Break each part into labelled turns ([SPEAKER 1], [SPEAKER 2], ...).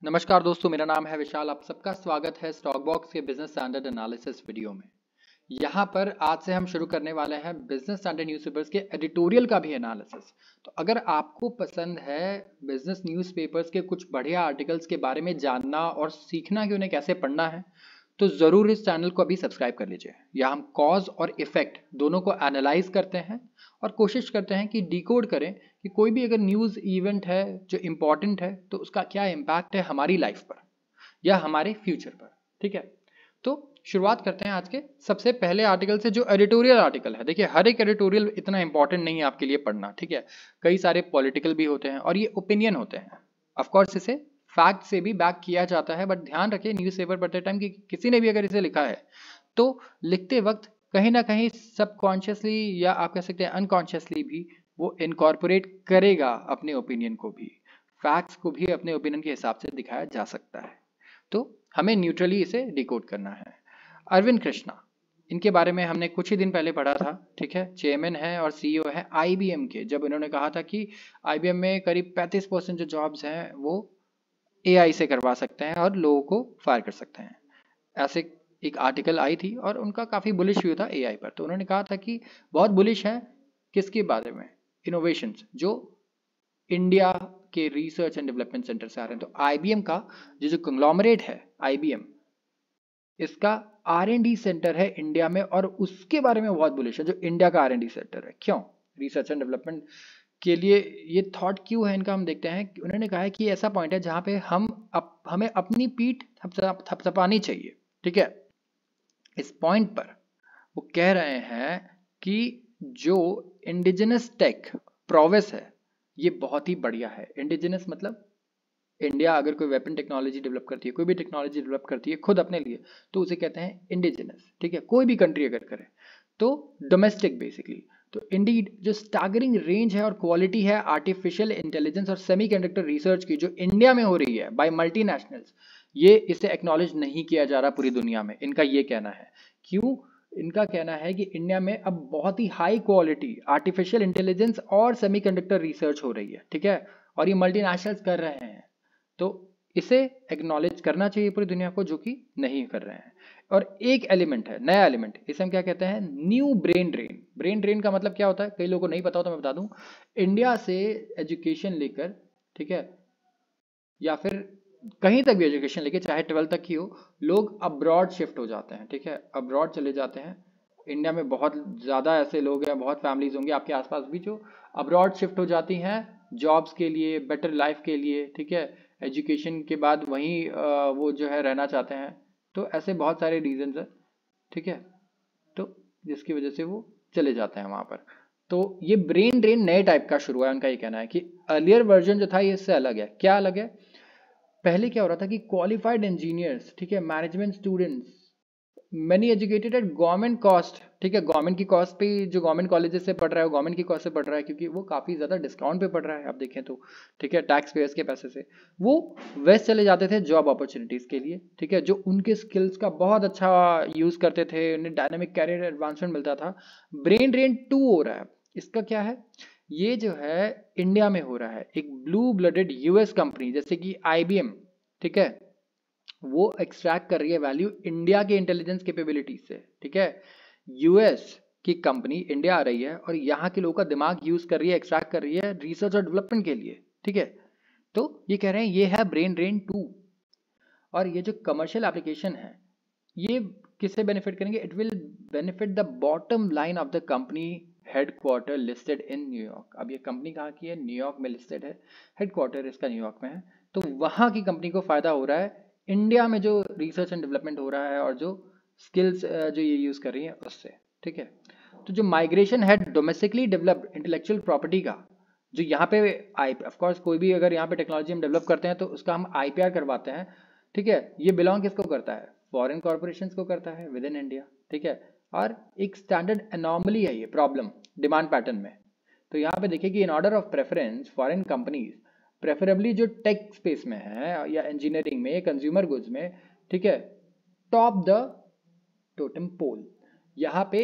[SPEAKER 1] नमस्कार दोस्तों, मेरा नाम है विशाल। आप सबका स्वागत है स्टॉक बॉक्स के बिजनेस स्टैंडर्ड एनालिसिस वीडियो में। यहाँ पर आज से हम शुरू करने वाले हैं बिजनेस स्टैंडर्ड न्यूज़पेपर्स के एडिटोरियल का भी एनालिसिस। तो अगर आपको पसंद है बिजनेस न्यूज़पेपर्स के कुछ बढ़िया आर्टिकल्स के बारे में जानना और सीखना कि उन्हें कैसे पढ़ना है, तो ज़रूर इस चैनल को अभी सब्सक्राइब कर लीजिए। यहाँ हम कॉज और इफेक्ट दोनों को एनालाइज करते हैं और कोशिश करते हैं कि डिकोड करें कि कोई भी अगर न्यूज़ इवेंट है जो इम्पॉर्टेंट है तो उसका क्या इम्पैक्ट है हमारी लाइफ पर या हमारे फ्यूचर पर। ठीक है, तो शुरुआत करते हैं आज के सबसे पहले आर्टिकल से, जो एडिटोरियल आर्टिकल है। देखिए, हर एक एडिटोरियल इतना इंपॉर्टेंट नहीं है आपके लिए पढ़ना। ठीक है, कई सारे पॉलिटिकल भी होते हैं और ये ओपिनियन होते हैं। ऑफकोर्स इसे फैक्ट से भी बैक किया जाता है, बट ध्यान रखिए न्यूज़पेपर पढ़ते टाइम कि किसी ने भी अगर इसे लिखा है तो लिखते वक्त कहीं ना कहीं सबकॉन्शियसली या आप कह सकते हैं अनकॉन्शियसली भी वो इनकॉर्पोरेट करेगा अपने ओपिनियन को भी। फैक्ट्स को भी अपने ओपिनियन के हिसाब से दिखाया जा सकता है, तो हमें न्यूट्रली इसे डिकोड करना है। अरविंद कृष्णा, इनके बारे में हमने कुछ ही दिन पहले पढ़ा था। ठीक है, चेयरमैन है और सीईओ है आईबीएम के। जब इन्होंने कहा था कि आईबीएम में करीब 35% जो जॉब्स हैं वो एआई से करवा सकते हैं और लोगों को फायर कर सकते हैं, ऐसे एक आर्टिकल आई थी और उनका काफ़ी बुलिश व्यू था एआई पर। तो उन्होंने कहा था कि बहुत बुलिश है किसके बारे में, इनोवेशंस जो इंडिया के रिसर्च एंड डेवलपमेंट सेंटर से आ रहे हैं। तो आईबीएम का जो कंग्लोमरेट है आईबीएम, इसका आर&डी सेंटर है इंडिया में और उसके बारे में बहुत बुलिश है, जो इंडिया का आर&डी सेंटर है। क्यों रिसर्च एंड डेवलपमेंट के लिए ये थॉट क्यों है इनका, हम देखते हैं। उन्होंने कहा है कि ऐसा पॉइंट है जहाँ पे हमें अपनी पीठ थपथपानी चाहिए। ठीक है, इस पॉइंट पर वो कह रहे हैं कि जो इंडिजिनस टेक प्रोवेस है ये बहुत ही बढ़िया है। इंडिजिनस मतलब इंडिया अगर कोई वेपन टेक्नोलॉजी डेवलप करती है, कोई भी टेक्नोलॉजी डेवलप करती है खुद अपने लिए, तो उसे कहते हैं इंडिजिनस। ठीक है, कोई भी कंट्री अगर करे तो डोमेस्टिक बेसिकली। तो इंडीड जो स्टैगरिंग रेंज है और क्वालिटी है आर्टिफिशियल इंटेलिजेंस और सेमीकंडक्टर रिसर्च की जो इंडिया में हो रही है बाय मल्टीनेशनल्स, ये इसे एक्नॉलेज नहीं किया जा रहा पूरी दुनिया में। इनका ये कहना है। क्यों? इनका कहना है कि इंडिया में अब बहुत ही हाई क्वालिटी आर्टिफिशियल इंटेलिजेंस और सेमीकंडक्टर रिसर्च हो रही है। ठीक है, और ये मल्टीनेशनल्स कर रहे हैं, तो इसे एक्नॉलेज करना चाहिए पूरी दुनिया को, जो कि नहीं कर रहे हैं। और एक एलिमेंट है, नया एलिमेंट, इसे हम क्या कहते हैं, new brain drain. Brain drain का मतलब क्या होता है, कई लोगों को नहीं पता हो तो मैं बता दूं। इंडिया से एजुकेशन लेकर, ठीक है, या फिर कहीं तक भी एजुकेशन लेके, चाहे 12th तक की हो, लोग अब्रॉड शिफ्ट हो जाते हैं। ठीक है, अब्रॉड चले जाते हैं। इंडिया में बहुत ज़्यादा ऐसे लोग हैं, बहुत फैमिलीज होंगी आपके आसपास भी जो अब्रॉड शिफ्ट हो जाती हैं जॉब्स के लिए, बेटर लाइफ के लिए। ठीक है, एजुकेशन के बाद वहीं वो जो है रहना चाहते हैं। तो ऐसे बहुत सारे रीजंस हैं। ठीक है, तो जिसकी वजह से वो चले जाते हैं वहाँ पर। तो ये ब्रेन ड्रेन नए टाइप का शुरू है। उनका ये कहना है कि अर्लियर वर्जन जो था ये इससे अलग है। क्या अलग है? पहले क्या हो रहा था कि क्वालिफाइड इंजीनियर्स, ठीक है, management students, many educated eight government cost. ठीक है, गवर्नमेंट की कॉस्ट पे जो गवर्नमेंट कॉलेजेस से पढ़ रहा है वो गवर्नमेंट की कॉस्ट से पढ़ रहा है, क्योंकि वो काफ़ी ज़्यादा डिस्काउंट पे पढ़ रहा है आप देखें तो। ठीक है, टैक्स पेयर्स के पैसे से वो वेस्ट चले जाते थे जॉब अपॉर्चुनिटीज़ के लिए। ठीक है, जो उनके स्किल्स का बहुत अच्छा यूज़ करते थे, उन्हें डायनामिक कैरियर एडवांसमेंट मिलता था। ब्रेन ड्रेन 2 हो रहा है। इसका क्या है? ये जो है इंडिया में हो रहा है। एक ब्लू ब्लडेड यूएस कंपनी जैसे कि आईबीएम, ठीक है, वो एक्सट्रैक्ट कर रही है वैल्यू इंडिया के इंटेलिजेंस कैपेबिलिटीज से। ठीक है, यूएस की कंपनी इंडिया आ रही है और यहाँ के लोगों का दिमाग यूज कर रही है, एक्सट्रैक्ट कर रही है रिसर्च और डेवलपमेंट के लिए। ठीक है, तो ये कह रहे हैं ये है ब्रेन ड्रेन 2। और ये जो कमर्शियल एप्लीकेशन है ये किससे बेनिफिट करेंगे? It will benefit the bottom line of the company headquarter listed in New York. अब ये कंपनी कहाँ की है? न्यूयॉर्क में लिस्टेड है, हेडक्वार्टर इसका न्यूयॉर्क में है। तो वहाँ की कंपनी को फायदा हो रहा है इंडिया में जो रिसर्च एंड डेवलपमेंट हो रहा है और जो स्किल्स जो ये यूज़ कर रही है उससे। ठीक है, तो जो माइग्रेशन है डोमेस्टिकली डेवलप्ड इंटेलेक्चुअल प्रॉपर्टी का, जो यहाँ पे आई ऑफ कोर्स कोई भी अगर यहाँ पे टेक्नोलॉजी हम डेवलप करते हैं तो उसका हम आईपीआर करवाते हैं। ठीक है, ये बिलोंग किसको करता है? फॉरेन कॉर्पोरेशंस को करता है विद इन इंडिया। ठीक है, और एक स्टैंडर्ड एनॉमली है ये प्रॉब्लम डिमांड पैटर्न में। तो यहाँ पे देखिए कि in order of preference foreign companies preferably जो टेक स्पेस में है या इंजीनियरिंग में, कंज्यूमर गुड्स में, ठीक है, टॉप द टोटम पोल। यहाँ पे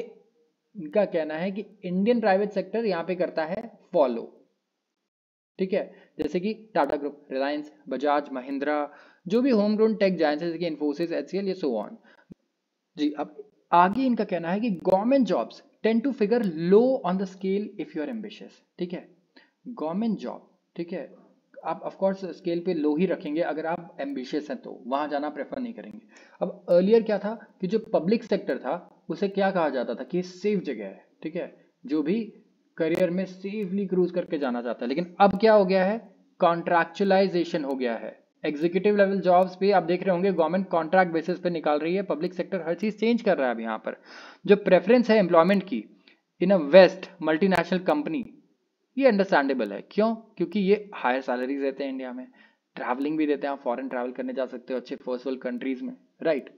[SPEAKER 1] इनका कहना है कि इंडियन प्राइवेट सेक्टर यहाँ पे करता है फॉलो। ठीक है, जैसे कि टाटा ग्रुप, रिलायंस, बजाज, महिंद्रा, जो भी होम ग्रोन टेक जायंट्स जैसे कि इन्फोसिस, एचसीएल, ये सो ऑन। जी, अब आगे इनका कहना है कि government jobs tend to figure low on the scale if you are ambitious. ठीक है, गवर्नमेंट जॉब, ठीक है, आप ऑफ कोर्स स्केल पे लो ही रखेंगे, अगर आप एम्बिशियस हैं तो वहां जाना प्रेफर नहीं करेंगे। अब अर्लियर क्या था कि जो पब्लिक सेक्टर था उसे क्या कहा जाता था कि सेफ जगह है, ठीक है, जो भी करियर में सेफली क्रूज करके जाना चाहता है। लेकिन अब क्या हो गया है, कॉन्ट्रैक्चुअलाइजेशन हो गया है। एग्जीक्यूटिव लेवल जॉब्स भी आप देख रहे होंगे गवर्नमेंट कॉन्ट्रैक्ट बेसिस पे निकाल रही है, पब्लिक सेक्टर हर चीज चेंज कर रहा है। अब यहाँ पर जो प्रेफरेंस है एम्प्लॉयमेंट की इन अ वेस्ट मल्टीनेशनल कंपनी, ये अंडरस्टैंडेबल है। क्यों? क्योंकि ये हायर सैलरीज देते हैं इंडिया में, ट्रैवलिंग भी देते हैं, आप फॉरेन ट्रैवल करने जा सकते हो अच्छे फर्स्ट वर्ल्ड कंट्रीज में, राइट।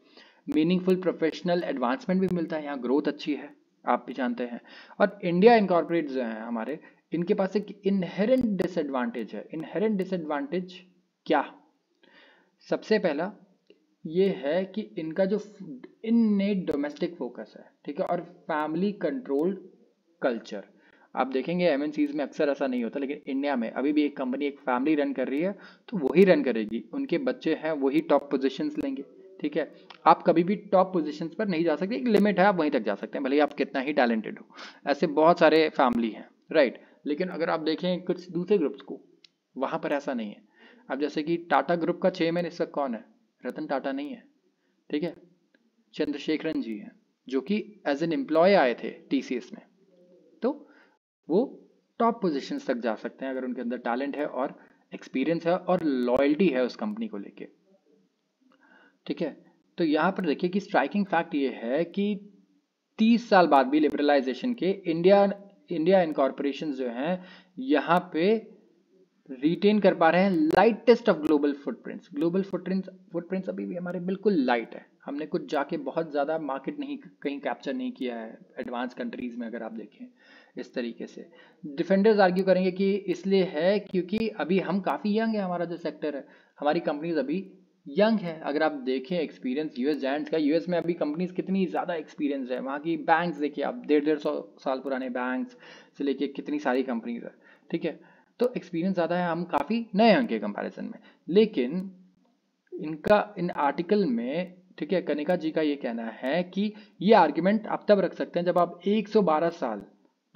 [SPEAKER 1] मीनिंगफुल प्रोफेशनल एडवांसमेंट भी मिलता है, यहाँ ग्रोथ अच्छी है, आप भी जानते हैं। और इंडिया इनकॉर्पोरेट जो है हमारे, इनके पास एक इनहेरेंट डिसएडवांटेज है। इनहेरेंट डिसएडवांटेज क्या? सबसे पहला ये है कि इनका जो इननेट डोमेस्टिक फोकस है, ठीक है, और फैमिली कंट्रोल्ड कल्चर। आप देखेंगे एमएनसीज में अक्सर ऐसा नहीं होता, लेकिन इंडिया में अभी भी एक कंपनी एक फैमिली रन कर रही है तो वही रन करेगी, उनके बच्चे हैं वही टॉप पोजीशंस लेंगे। ठीक है, आप कभी भी टॉप पोजीशंस पर नहीं जा सकते, एक लिमिट है, आप वहीं तक जा सकते हैं भले ही आप कितना ही टैलेंटेड हो। ऐसे बहुत सारे फैमिली हैं, राइट। लेकिन अगर आप देखें कुछ दूसरे ग्रुप्स को, वहां पर ऐसा नहीं है। अब जैसे कि टाटा ग्रुप का चेयरमैन इस वक्त कौन है? रतन टाटा नहीं है, ठीक है, चंद्रशेखरन जी हैं, जो कि एज एन एम्प्लॉय आए थे टीसीएस में। तो वो टॉप पोजीशंस तक जा सकते हैं अगर उनके अंदर टैलेंट है और एक्सपीरियंस है और लॉयल्टी है उस कंपनी को लेके। ठीक है, तो यहाँ पर देखिए कि स्ट्राइकिंग फैक्ट ये है कि 30 साल बाद भी लिबरलाइजेशन के इंडिया इनकॉर्पोरेशन जो हैं यहाँ पे रिटेन कर पा रहे हैं lightest of global footprints. Global footprints अभी भी हमारे बिल्कुल लाइट है, हमने कुछ जाके बहुत ज़्यादा मार्केट नहीं कहीं कैप्चर नहीं किया है एडवांस कंट्रीज़ में। अगर आप देखें इस तरीके से, डिफेंडर्स आर्ग्यू करेंगे कि इसलिए है क्योंकि अभी हम काफ़ी यंग है, हमारा जो सेक्टर है, हमारी कंपनीज अभी यंग है। अगर आप देखें एक्सपीरियंस यूएस जायंट्स का, यूएस में अभी कंपनीज कितनी ज़्यादा एक्सपीरियंस है, वहाँ की बैंक्स देखिए आप, 150 साल पुराने बैंक्स से लेके कितनी सारी कंपनीज है। ठीक है, तो एक्सपीरियंस ज़्यादा है, हम काफ़ी नए हैं के कंपैरिजन में। लेकिन इनका इन आर्टिकल में, ठीक है, कनिका जी का ये कहना है कि ये आर्ग्यूमेंट आप तब रख सकते हैं जब आप 112 साल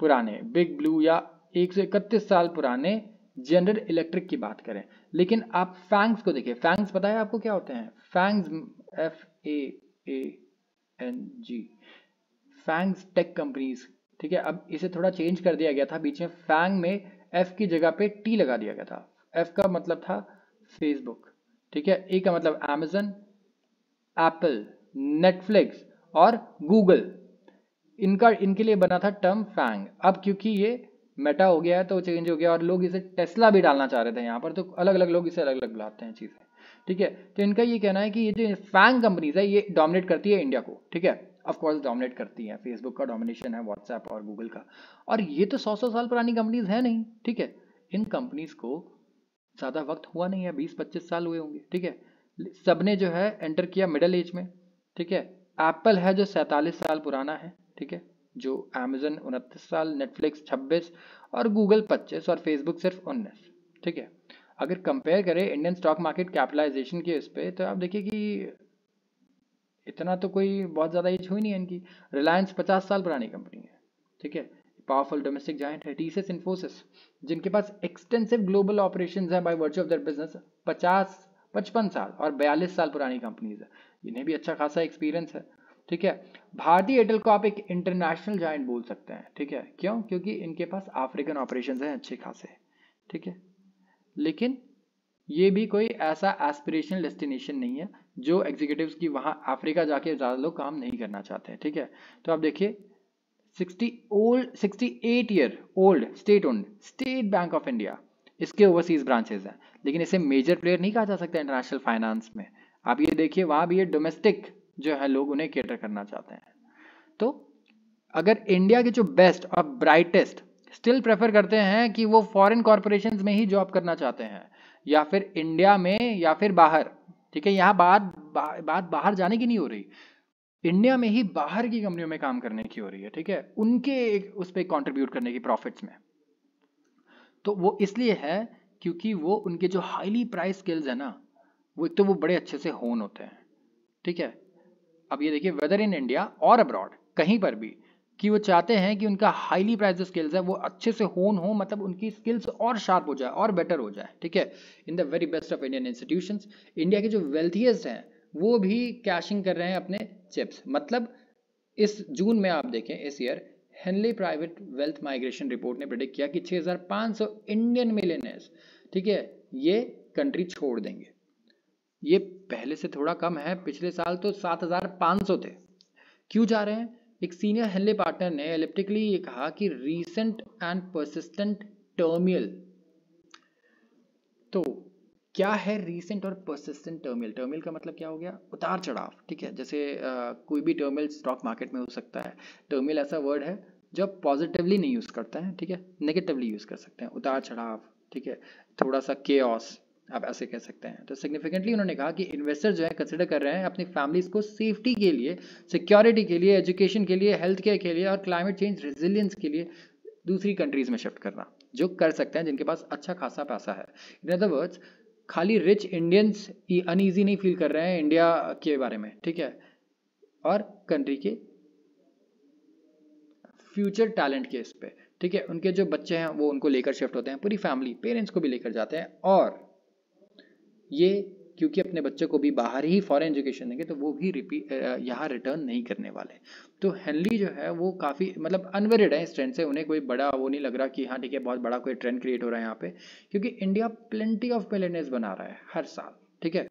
[SPEAKER 1] पुराने बिग ब्लू या 131 साल पुराने जनरल इलेक्ट्रिक की बात करें। लेकिन आप फैंग्स को देखिए, फैंग्स पता है आपको क्या होते हैं? Fangs, FAANG, fangs tech companies. ठीक है, अब इसे थोड़ा चेंज कर दिया गया था बीच में, फैंग में एफ की जगह पे टी लगा दिया गया था। एफ का मतलब था फेसबुक, ठीक है, ए का मतलब अमेजन, एप्पल, नेटफ्लिक्स और गूगल, इनके लिए बना था टर्म फैंग। अब क्योंकि ये मेटा हो गया है तो चेंज हो गया, और लोग इसे टेस्ला भी डालना चाह रहे थे यहाँ पर, तो अलग अलग लोग इसे अलग अलग बुलाते हैं चीज़ें। ठीक है, तो इनका ये कहना है कि ये जो फैंग कंपनीज है ये डोमिनेट करती है इंडिया को। ठीक है, ऑफ कोर्स डोमिनेट करती है, फेसबुक का डोमिनेशन है, व्हाट्सएप और गूगल का, और ये तो 100 साल पुरानी कंपनीज है नहीं। ठीक है, इन कंपनीज को ज़्यादा वक्त हुआ नहीं है, 20-25 साल हुए होंगे। ठीक है, सबने जो है एंटर किया मिडल एज में। ठीक है, एप्पल है जो 47 साल पुराना है, ठीक है, जो अमेजन 29 साल, नेटफ्लिक्स 26 और गूगल 25 और फेसबुक सिर्फ 19। ठीक है, अगर कंपेयर करें इंडियन स्टॉक मार्केट कैपिटलाइजेशन के उस पर, तो आप देखिए कि इतना तो कोई बहुत ज़्यादा एज हुई नहीं है इनकी। रिलायंस 50 साल पुरानी कंपनी है, ठीक है, पावरफुल डोमेस्टिक जायंट है। टीसीएस, इन्फोसिस, जिनके पास एक्सटेंसिव ग्लोबल ऑपरेशंस है by virtue of their business, 55 साल और 42 साल पुरानी कंपनीज है, इन्हें भी अच्छा खासा एक्सपीरियंस है। ठीक है, भारतीय एयरटेल को आप एक इंटरनेशनल जायंट बोल सकते हैं। ठीक है, क्यों? क्योंकि इनके पास अफ्रीकन ऑपरेशंस हैं अच्छे खासे। ठीक है, लेकिन ये भी कोई ऐसा एस्पिरेशनल डेस्टिनेशन नहीं है जो एग्जीक्यूटिव्स की वहाँ अफ्रीका जाके ज़्यादा लोग काम नहीं करना चाहते हैं। ठीक है, तो आप देखिए 68 year old state owned state bank of India, इसके ओवरसीज ब्रांचेस हैं, लेकिन इसे मेजर प्लेयर नहीं कहा जा सकता इंटरनेशनल फाइनेंस में। आप ये देखिए वहाँ भी ये डोमेस्टिक जो है लोग उन्हें केटर करना चाहते हैं। तो अगर इंडिया के जो बेस्ट और ब्राइटेस्ट स्टिल प्रेफर करते हैं कि वो फॉरेन कॉरपोरेशंस में ही जॉब करना चाहते हैं, या फिर इंडिया में या फिर बाहर। ठीक है, यहाँ बात बाहर जाने की नहीं हो रही, इंडिया में ही बाहर की कंपनियों में काम करने की हो रही है। ठीक है, उनके उस पर कंट्रीब्यूट करने की प्रॉफिट्स में। तो वो इसलिए है क्योंकि वो उनके जो हाईली प्राइस स्किल्स है ना, वो एक तो वो बड़े अच्छे से होन होते हैं, ठीक है। अब ये देखिए, वेदर इन इंडिया और अब्रॉड कहीं पर भी, कि वो चाहते हैं कि उनका हाईली प्राइस जो स्किल्स है वो अच्छे से होन हो, मतलब उनकी स्किल्स और शार्प हो जाए और बेटर हो जाए, ठीक है। In the very best of Indian institutions, India के जो वेल्थिएस्ट हैं वो भी कैशिंग कर रहे हैं अपने चिप्स। मतलब इस जून में आप देखें, इस year Henley private wealth migration report ने प्रेडिक्ट किया कि 6500 इंडियन मिलियनर्स, ठीक है, ये कंट्री छोड़ देंगे। ये पहले से थोड़ा कम है, पिछले साल तो 7500 थे। क्यों जा रहे हैं? एक सीनियर हेनले पार्टनर ने एलिप्टिकली ये कहा कि रीसेंट एंड परसिस्टेंट टर्मियल। तो क्या है रीसेंट और परसिस्टेंट टर्मियल? टर्मियल का मतलब क्या हो गया? उतार चढ़ाव, ठीक है। जैसे कोई भी टर्मियल स्टॉक मार्केट में हो सकता है। टर्मियल ऐसा वर्ड है जो पॉजिटिवली नहीं यूज़ करता है, ठीक है, नेगेटिवली यूज़ कर सकते हैं। उतार चढ़ाव, ठीक है, थोड़ा सा केओस, आप ऐसे कह सकते हैं। तो सिग्निफिकेंटली उन्होंने कहा कि इन्वेस्टर जो है कंसिडर कर रहे हैं अपनी फैमिलीज को सेफ्टी के लिए, सिक्योरिटी के लिए, एजुकेशन के लिए, हेल्थ केयर के लिए और क्लाइमेट चेंज रेजिलियंस के लिए दूसरी कंट्रीज में शिफ्ट करना, जो कर सकते हैं जिनके पास अच्छा खासा पैसा है। इन अदर वर्ड्स, खाली रिच इंडियंस अनईजी नहीं फील कर रहे हैं इंडिया के बारे में, ठीक है, और कंट्री के फ्यूचर टैलेंट के इस पे, ठीक है। उनके जो बच्चे हैं वो उनको लेकर शिफ्ट होते हैं, पूरी फैमिली, पेरेंट्स को भी लेकर जाते हैं। और ये क्योंकि अपने बच्चे को भी बाहर ही फॉरेन एजुकेशन देंगे तो वो भी यहाँ रिटर्न नहीं करने वाले। तो हेनली जो है वो काफ़ी मतलब अनवेरिड है इस ट्रेंड से। उन्हें कोई बड़ा वो नहीं लग रहा कि हाँ ठीक है बहुत बड़ा कोई ट्रेंड क्रिएट हो रहा है यहाँ पे, क्योंकि इंडिया प्लेंटी ऑफ मिलियनेयर्स बना रहा है हर साल, ठीक है।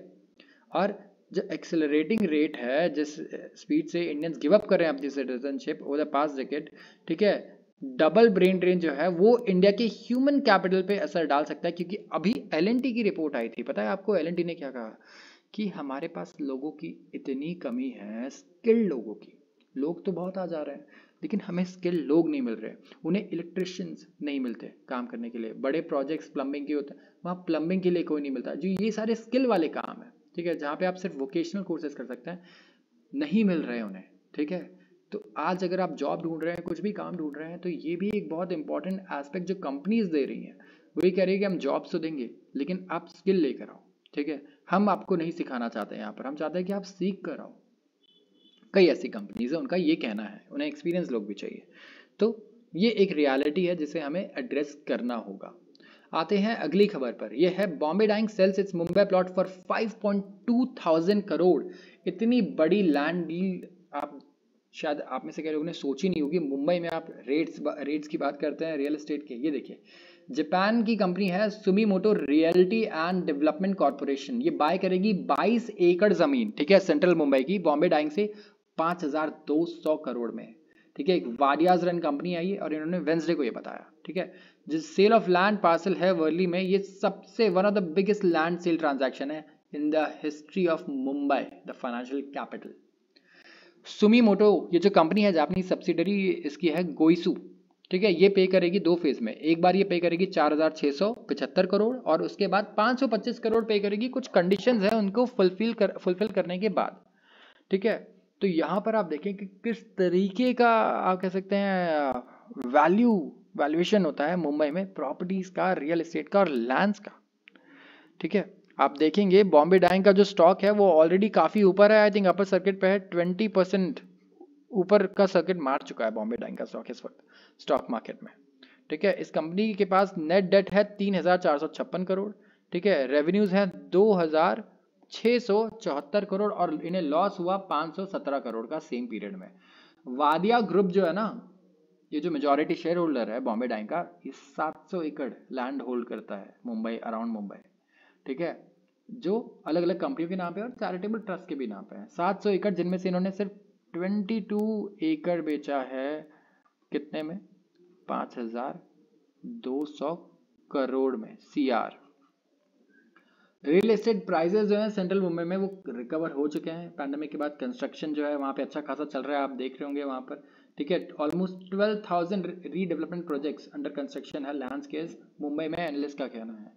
[SPEAKER 1] और जो एक्सेलरेटिंग रेट है, जिस स्पीड से इंडियंस गिव अप कर रहे हैं अपनी citizenship over the past decade, ठीक है, डबल ब्रेन ड्रेन जो है वो इंडिया के ह्यूमन कैपिटल पे असर डाल सकता है। क्योंकि अभी एलएनटी की रिपोर्ट आई थी, पता है आपको एलएनटी ने क्या कहा? कि हमारे पास लोगों की इतनी कमी है, स्किल्ड लोगों की। लोग तो बहुत आ जा रहे हैं लेकिन हमें स्किल्ड लोग नहीं मिल रहे। उन्हें इलेक्ट्रिशियंस नहीं मिलते काम करने के लिए। बड़े प्रोजेक्ट्स प्लम्बिंग के होते हैं, वहाँ प्लम्बिंग के लिए कोई नहीं मिलता। जो ये सारे स्किल वाले काम है, ठीक है, जहाँ पे आप सिर्फ वोकेशनल कोर्सेज कर सकते हैं, नहीं मिल रहे उन्हें, ठीक है। तो आज अगर आप जॉब ढूंढ रहे हैं, कुछ भी काम ढूंढ रहे हैं, तो ये भी एक बहुत इंपॉर्टेंट एस्पेक्ट जो कंपनीज दे रही हैं। वही कह रही है कि हम जॉब्स तो देंगे लेकिन आप स्किल लेकर आओ, ठीक है। हम आपको नहीं सिखाना चाहते हैं यहाँ पर, हम चाहते हैं कि आप सीख कर आओ। कई ऐसी कंपनीज है, उनका ये कहना है, उन्हें एक्सपीरियंस लोग भी चाहिए। तो ये एक रियलिटी है जिसे हमें एड्रेस करना होगा। आते हैं अगली खबर पर। यह है Bombay Dyeing sells its Mumbai plot for 5.2 thousand crore. इतनी बड़ी लैंड डील आप शायद आप में से कई लोगों ने सोची नहीं होगी। मुंबई में आप रेट्स की बात करते हैं रियल एस्टेट के। ये देखिए, जापान की कंपनी है सुमीमोटो रियल्टी एंड डेवलपमेंट कॉर्पोरेशन। ये बाय करेगी 22 एकड़ जमीन, ठीक है, सेंट्रल मुंबई की, बॉम्बे डाइंग से 5200 करोड़ में, ठीक है। एक वाडियाज रन कंपनी आई है और इन्होंने वेंसडे को ये बताया, ठीक है। जिस सेल ऑफ लैंड पार्सल है वर्ली में, ये सबसे one of the biggest land sale transaction है in the history of Mumbai, the financial capital. Sumitomo ये जो कंपनी है, जापानीज सब्सिडरी इसकी है गोइसू, ठीक है। ये पे करेगी 2 फेज में। एक बार ये पे करेगी 4675 करोड़ और उसके बाद 525 करोड़ पे करेगी। कुछ कंडीशंस है उनको फुलफिल करने के बाद, ठीक है। तो यहाँ पर आप देखें कि किस तरीके का आप कह सकते हैं वैल्यूएशन होता है मुंबई में प्रॉपर्टीज का, रियल एस्टेट का और लैंड्स का, ठीक है। आप देखेंगे बॉम्बे डाइंग का जो स्टॉक है वो ऑलरेडी काफ़ी ऊपर है। आई थिंक अपर सर्किट पे है, 20% ऊपर का सर्किट मार चुका है बॉम्बे डाइंग का स्टॉक इस वक्त स्टॉक मार्केट में, ठीक है। इस कंपनी के पास नेट डेट है 3456 करोड़, ठीक है। रेवेन्यूज हैं 2674 करोड़ और इन्हें लॉस हुआ 517 करोड़ का सेम पीरियड में। वादिया ग्रुप जो है ना, ये जो मेजॉरिटी शेयर होल्डर है बॉम्बे डाइंग का, ये 700 एकड़ लैंड होल्ड करता है मुंबई, अराउंड मुंबई, ठीक है, जो अलग अलग कंपनियों के नाम पे और चैरिटेबल ट्रस्ट के भी नाम पे है। 700 एकड़, जिनमें से इन्होंने सिर्फ 22 एकड़ बेचा है, कितने में? 5200 करोड़ में, CR। रियल एस्टेट प्राइसेस जो है सेंट्रल मुंबई में वो रिकवर हो चुके हैं पैंडेमिक के बाद। कंस्ट्रक्शन जो है वहाँ पे अच्छा खासा चल रहा है, आप देख रहे होंगे वहाँ पर, ठीक है। Almost 12,000 redevelopment projects under construction है लैंडस्केप मुंबई में, एनालिस्ट का कहना है।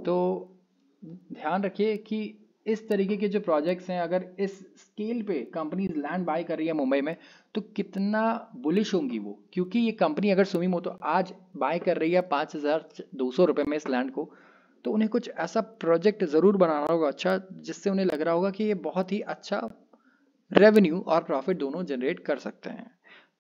[SPEAKER 1] तो ध्यान रखिए कि इस तरीके के जो प्रोजेक्ट्स हैं, अगर इस स्केल पे कंपनीज लैंड बाय कर रही है मुंबई में, तो कितना बुलिश होंगी वो, क्योंकि ये कंपनी अगर सुमीमोटो आज बाय कर रही है 5,200 रुपये में इस लैंड को, तो उन्हें कुछ ऐसा प्रोजेक्ट ज़रूर बनाना होगा अच्छा, जिससे उन्हें लग रहा होगा कि ये बहुत ही अच्छा रेवेन्यू और प्रॉफिट दोनों जनरेट कर सकते हैं।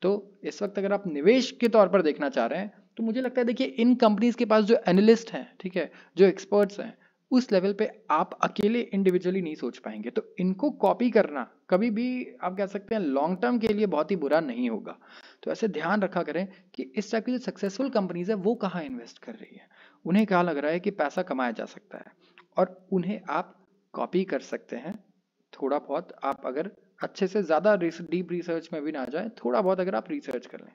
[SPEAKER 1] तो इस वक्त अगर आप निवेश के तौर पर देखना चाह रहे हैं, तो मुझे लगता है देखिए इन कंपनीज के पास जो एनालिस्ट हैं, ठीक है, जो एक्सपर्ट्स हैं, उस लेवल पे आप अकेले इंडिविजुअली नहीं सोच पाएंगे। तो इनको कॉपी करना कभी भी आप कह सकते हैं लॉन्ग टर्म के लिए बहुत ही बुरा नहीं होगा। तो ऐसे ध्यान रखा करें कि इस टाइप की जो सक्सेसफुल कंपनीज है वो कहाँ इन्वेस्ट कर रही है, उन्हें कहाँ लग रहा है कि पैसा कमाया जा सकता है, और उन्हें आप कॉपी कर सकते हैं। थोड़ा बहुत आप अगर अच्छे से, ज़्यादा डीप रिसर्च में भी ना जाए, थोड़ा बहुत अगर आप रिसर्च कर लें।